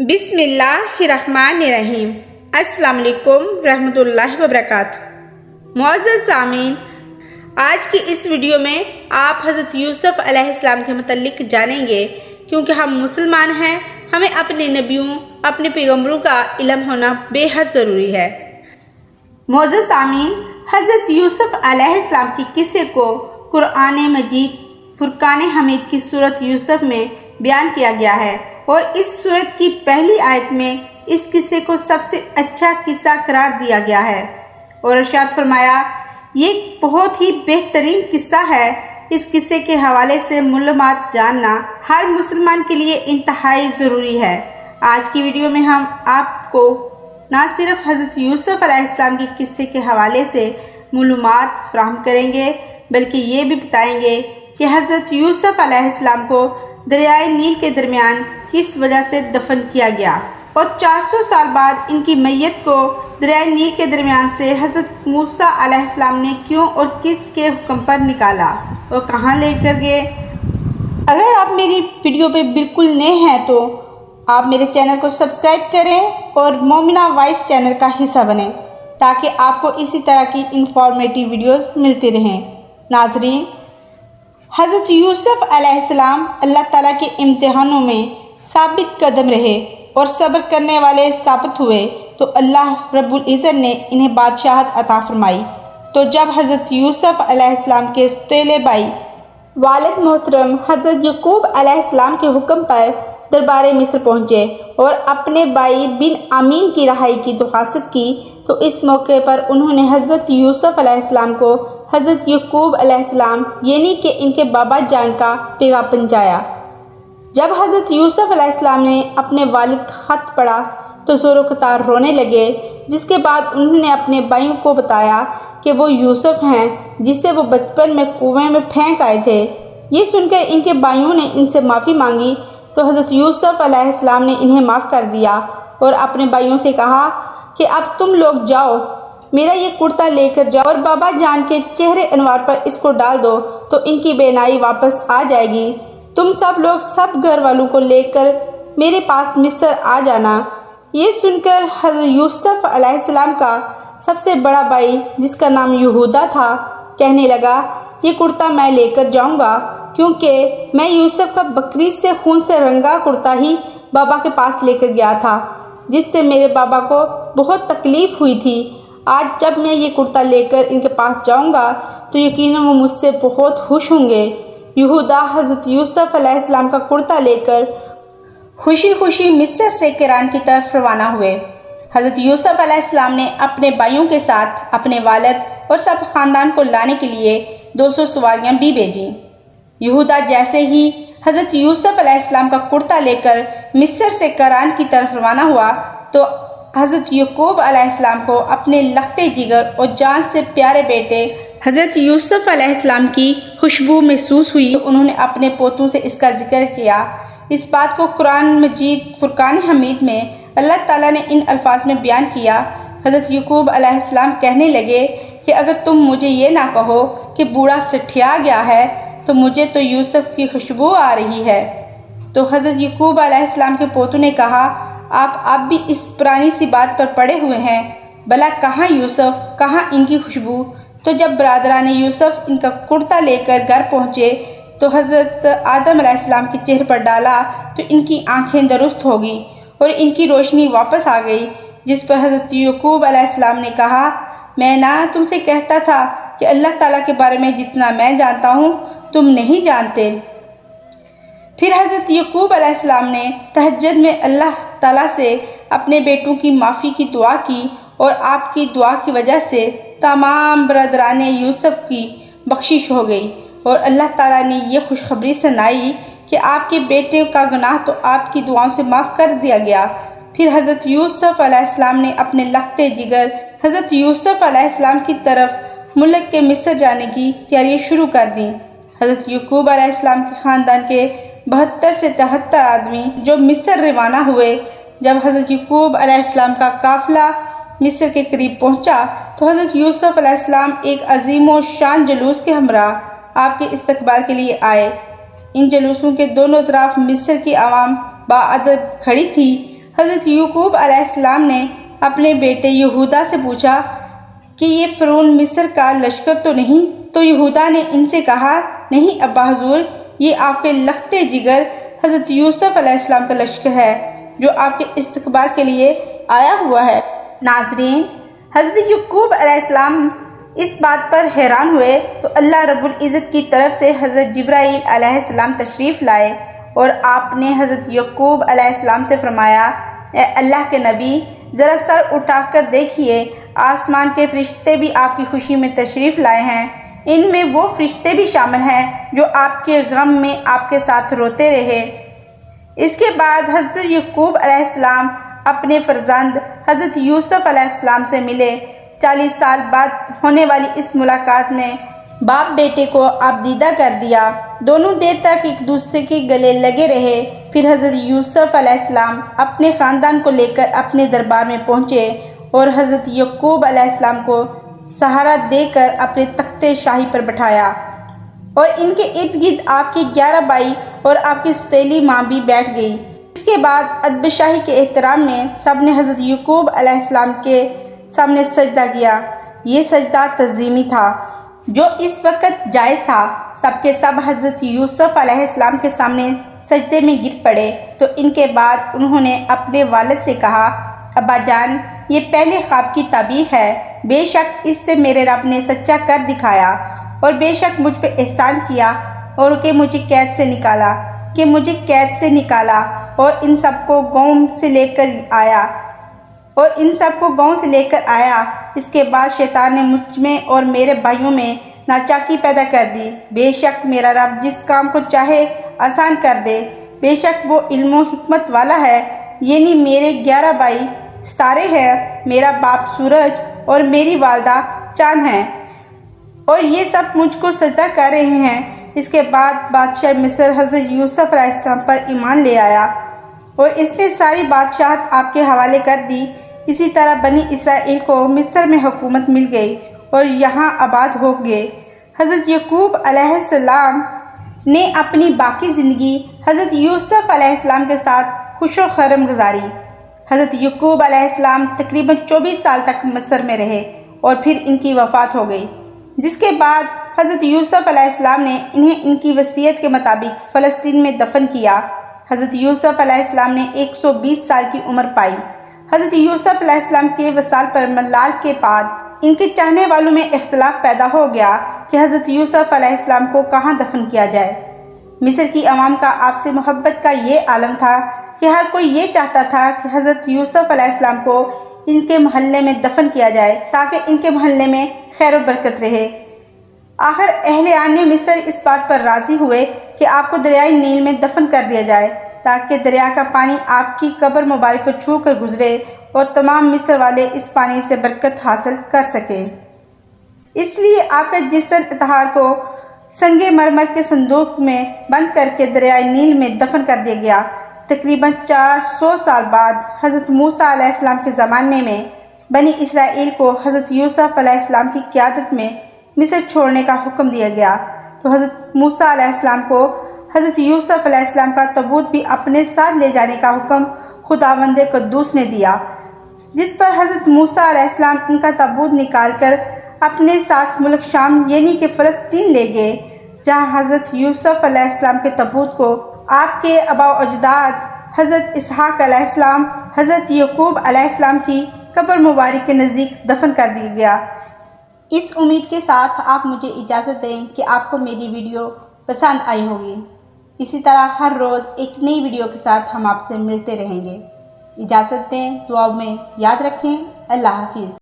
بسم اللہ الرحمن الرحیم۔ السلام علیکم رحمۃ اللہ وبرکاتہ۔ معزز سامعین، آج کی اس ویڈیو میں آپ حضرت یوسف علیہ السلام کے متعلق جانیں گے، کیونکہ ہم مسلمان ہیں، ہمیں اپنے نبیوں، اپنے پیغمبروں کا علم ہونا بے حد ضروری ہے۔ معزز سامعین، حضرت یوسف علیہ السلام کے قصے کو قرآن مجید فرقان حمید کی سورۃ یوسف میں بیان کیا گیا ہے، اور اس سورت کی پہلی آیت میں اس قصے کو سب سے اچھا قصہ قرار دیا گیا ہے، اور ارشاد فرمایا یہ بہت ہی بہترین قصہ ہے۔ اس قصے کے حوالے سے معلومات جاننا ہر مسلمان کے لیے انتہائی ضروری ہے۔ آج کی ویڈیو میں ہم آپ کو نہ صرف حضرت یوسف علیہ السلام کے قصے کے حوالے سے معلومات فراہم کریں گے، بلکہ یہ بھی بتائیں گے کہ حضرت یوسف علیہ السلام کو دریائے نیل کے درمیان کس وجہ سے دفن کیا گیا، اور 400 سال بعد ان کی میت کو دریائے نیل کے درمیان سے حضرت موسیٰ علیہ السلام نے کیوں اور کس کے حکم پر نکالا اور کہاں لے کر گئے۔ اگر آپ میری ویڈیو پہ بالکل نئے ہیں تو آپ میرے چینل کو سبسکرائب کریں اور مومنہ وائس چینل کا حصہ بنیں، تاکہ آپ کو اسی طرح کی انفارمیٹیو ویڈیوز ملتی رہیں۔ ناظرین، حضرت یوسف علیہ السلام اللہ تعالیٰ کے امتحانوں میں ثابت قدم رہے اور صبر کرنے والے ثابت ہوئے، تو اللہ رب العزت نے انہیں بادشاہت عطا فرمائی۔ تو جب حضرت یوسف علیہ السلام کے سوتیلے بھائی والد محترم حضرت یعقوب علیہ السلام کے حکم پر دربار مصر پہنچے اور اپنے بھائی بن امین کی رہائی کی درخواست کی، تو اس موقع پر انہوں نے حضرت یوسف علیہ السلام کو حضرت یعقوب علیہ السلام یعنی کہ ان کے بابا جان کا پیغام پہنچایا۔ جب حضرت یوسف علیہ السلام نے اپنے والد کا خط پڑھا تو زور و قطار رونے لگے، جس کے بعد انہوں نے اپنے بھائیوں کو بتایا کہ وہ یوسف ہیں جسے وہ بچپن میں کنویں میں پھینک آئے تھے۔ یہ سن کر ان کے بھائیوں نے ان سے معافی مانگی، تو حضرت یوسف علیہ السلام نے انہیں معاف کر دیا اور اپنے بھائیوں سے کہا کہ اب تم لوگ جاؤ، میرا یہ کرتا لے کر جاؤ اور بابا جان کے چہرے انوار پر اس کو ڈال دو، تو ان کی بینائی واپس آ جائے گی۔ تم سب لوگ سب گھر والوں کو لے کر میرے پاس مصر آ جانا۔ یہ سن کر حضرت یوسف علیہ السلام کا سب سے بڑا بھائی، جس کا نام یہودا تھا، کہنے لگا یہ کرتا میں لے کر جاؤں گا، کیونکہ میں یوسف کا بکری سے خون سے رنگا کرتا ہی بابا کے پاس لے کر گیا تھا، جس سے میرے بابا کو بہت تکلیف ہوئی تھی۔ آج جب میں یہ کرتا لے کر ان کے پاس جاؤں گا تو یقیناً وہ مجھ سے بہت خوش ہوں گے۔ یہودا حضرت یوسف علیہ السلام کا کرتا لے کر خوشی خوشی مصر سے کران کی طرف روانہ ہوئے۔ حضرت یوسف علیہ السلام نے اپنے بھائیوں کے ساتھ اپنے والد اور سب خاندان کو لانے کے لیے 200 سواریاں بھی بھیجیں۔ یہودا جیسے ہی حضرت یوسف علیہ السلام کا کرتا لے کر مصر سے کران کی طرف روانہ ہوا، تو حضرت یعقوب علیہ السلام کو اپنے لختے جگر اور جان سے پیارے بیٹے حضرت یوسف علیہ السلام کی خوشبو محسوس ہوئی۔ انہوں نے اپنے پوتوں سے اس کا ذکر کیا۔ اس بات کو قرآن مجید فرقان حمید میں اللہ تعالیٰ نے ان الفاظ میں بیان کیا۔ حضرت یعقوب علیہ السلام کہنے لگے کہ اگر تم مجھے یہ نہ کہو کہ بوڑھا سٹھیا گیا ہے، تو مجھے تو یوسف کی خوشبو آ رہی ہے۔ تو حضرت یعقوب علیہ السلام کے پوتوں نے کہا آپ اب بھی اس پرانی سی بات پر پڑے ہوئے ہیں، بھلا کہاں یوسف، کہاں ان کی خوشبو؟ تو جب برادران یوسف ان کا کرتا لے کر گھر پہنچے تو حضرت آدم علیہ السلام کے چہرے پر ڈالا تو ان کی آنکھیں درست ہو گئی اور ان کی روشنی واپس آ گئی، جس پر حضرت یعقوب علیہ السلام نے کہا میں نہ تم سے کہتا تھا کہ اللہ تعالیٰ کے بارے میں جتنا میں جانتا ہوں تم نہیں جانتے۔ پھر حضرت یعقوب علیہ السلام نے تہجد میں اللہ تعالیٰ سے اپنے بیٹوں کی معافی کی دعا کی، اور آپ کی دعا کی وجہ سے تمام برادران یوسف کی بخشش ہو گئی، اور اللہ تعالیٰ نے یہ خوشخبری سنائی کہ آپ کے بیٹے کا گناہ تو آپ کی دعاؤں سے معاف کر دیا گیا۔ پھر حضرت یوسف علیہ السلام نے اپنے لختے جگر حضرت یوسف علیہ السلام کی طرف ملک کے مصر جانے کی تیاریاں شروع کر دیں۔ حضرت یعقوب علیہ السلام کے خاندان کے 72 سے 73 آدمی جو مصر روانہ ہوئے۔ جب حضرت یعقوب علیہ السلام کا قافلہ مصر کے قریب پہنچا تو حضرت یوسف علیہ السلام ایک عظیم و شان جلوس کے ہمراہ آپ کے استقبال کے لیے آئے۔ ان جلوسوں کے دونوں طرف مصر کی عوام باادب کھڑی تھی۔ حضرت یعقوب علیہ السلام نے اپنے بیٹے یہودا سے پوچھا کہ یہ فرعون مصر کا لشکر تو نہیں؟ تو یہودا نے ان سے کہا، نہیں ابا حضور، یہ آپ کے لختے جگر حضرت یوسف علیہ السلام کا لشکر ہے جو آپ کے استقبال کے لیے آیا ہوا ہے۔ ناظرین، حضرت یعقوب علیہ السلام اس بات پر حیران ہوئے تو اللہ رب العزت کی طرف سے حضرت جبرائیل علیہ السلام تشریف لائے اور آپ نے حضرت یعقوب علیہ السلام سے فرمایا، اے اللہ کے نبی، ذرا سر اٹھا کر دیکھیے، آسمان کے فرشتے بھی آپ کی خوشی میں تشریف لائے ہیں۔ ان میں وہ فرشتے بھی شامل ہیں جو آپ کے غم میں آپ کے ساتھ روتے رہے۔ اس کے بعد حضرت یعقوب علیہ السلام اپنے فرزند حضرت یوسف علیہ السلام سے ملے۔ 40 سال بعد ہونے والی اس ملاقات نے باپ بیٹے کو آبدیدہ کر دیا۔ دونوں دیر تک ایک دوسرے کے گلے لگے رہے۔ پھر حضرت یوسف علیہ السلام اپنے خاندان کو لے کر اپنے دربار میں پہنچے اور حضرت یعقوب علیہ السلام کو سہارا دے کر اپنے تخت شاہی پر بٹھایا، اور ان کے ارد گرد آپ کے 11 بھائی اور آپ کی سوتیلی ماں بھی بیٹھ گئی۔ اس کے بعد ادب شاہی کے احترام میں سب نے حضرت یعقوب علیہ السلام کے سامنے سجدہ کیا۔ یہ سجدہ تعظیمی تھا جو اس وقت جائز تھا۔ سب کے سب حضرت یوسف علیہ السلام کے سامنے سجدے میں گر پڑے تو ان کے بعد انہوں نے اپنے والد سے کہا، ابا جان، یہ پہلے خواب کی تعبیر ہے۔ بے شک اس سے میرے رب نے سچا کر دکھایا، اور بے شک مجھ پہ احسان کیا اور کہ مجھے قید سے نکالا اور ان سب کو گاؤں سے لے کر آیا۔ اس کے بعد شیطان نے مجھ میں اور میرے بھائیوں میں ناچاکی پیدا کر دی۔ بے شک میرا رب جس کام کو چاہے آسان کر دے، بے شک وہ علم و حکمت والا ہے۔ یعنی میرے 11 بھائی ستارے ہیں، میرا باپ سورج اور میری والدہ چاند ہیں، اور یہ سب مجھ کو سجدہ کر رہے ہیں۔ اس کے بعد بادشاہ مصر حضرت یوسف علیہ السلام پر ایمان لے آیا اور اس نے ساری بادشاہت آپ کے حوالے کر دی۔ اسی طرح بنی اسرائیل کو مصر میں حکومت مل گئی اور یہاں آباد ہو گئے۔ حضرت یعقوب علیہ السلام نے اپنی باقی زندگی حضرت یوسف علیہ السلام کے ساتھ خوش و خرم گزاری۔ حضرت یعقوب علیہ السلام تقریباً 24 سال تک مصر میں رہے اور پھر ان کی وفات ہو گئی، جس کے بعد حضرت یوسف علیہ السلام نے انہیں ان کی وصیت کے مطابق فلسطین میں دفن کیا۔ حضرت یوسف علیہ السلام نے 120 سال کی عمر پائی۔ حضرت یوسف علیہ السلام کے وصال پر ملال کے بعد ان کے چاہنے والوں میں اختلاف پیدا ہو گیا کہ حضرت یوسف علیہ السلام کو کہاں دفن کیا جائے۔ مصر کی عوام کا آپ سے محبت کا یہ عالم تھا کہ ہر کوئی یہ چاہتا تھا کہ حضرت یوسف علیہ السلام کو ان کے محلے میں دفن کیا جائے تاکہ ان کے محلے میں خیر و برکت رہے۔ آخر اہلیان مصر اس بات پر راضی ہوئے کہ آپ کو دریائے نیل میں دفن کر دیا جائے تاکہ دریا کا پانی آپ کی قبر مبارک کو چھو کر گزرے اور تمام مصر والے اس پانی سے برکت حاصل کر سکیں۔ اس لیے آپ کا جسم اطہار کو سنگ مرمر کے صندوق میں بند کر کے دریائے نیل میں دفن کر دیا گیا۔ تقریباً 400 سال بعد حضرت موسیٰ علیہ السلام کے زمانے میں بنی اسرائیل کو حضرت یوسف علیہ السلام کی قیادت میں مصر چھوڑنے کا حکم دیا گیا تو حضرت موسیٰ علیہ السلام کو حضرت یوسف علیہ السلام کا تابوت بھی اپنے ساتھ لے جانے کا حکم خداوند قدوس نے دیا، جس پر حضرت موسیٰ علیہ السلام ان کا تابوت نکال کر اپنے ساتھ ملک شام یعنی کہ فلسطین لے گئے، جہاں حضرت یوسف علیہ السلام کے تابوت کو آپ کے آباء و اجداد حضرت اسحاق علیہ السلام، حضرت یعقوب علیہ السلام کی قبر مبارک کے نزدیک دفن کر دیا گیا۔ اس امید کے ساتھ آپ مجھے اجازت دیں کہ آپ کو میری ویڈیو پسند آئی ہوگی۔ اسی طرح ہر روز ایک نئی ویڈیو کے ساتھ ہم آپ سے ملتے رہیں گے۔ اجازت دیں، دعاؤں میں یاد رکھیں۔ اللہ حافظ۔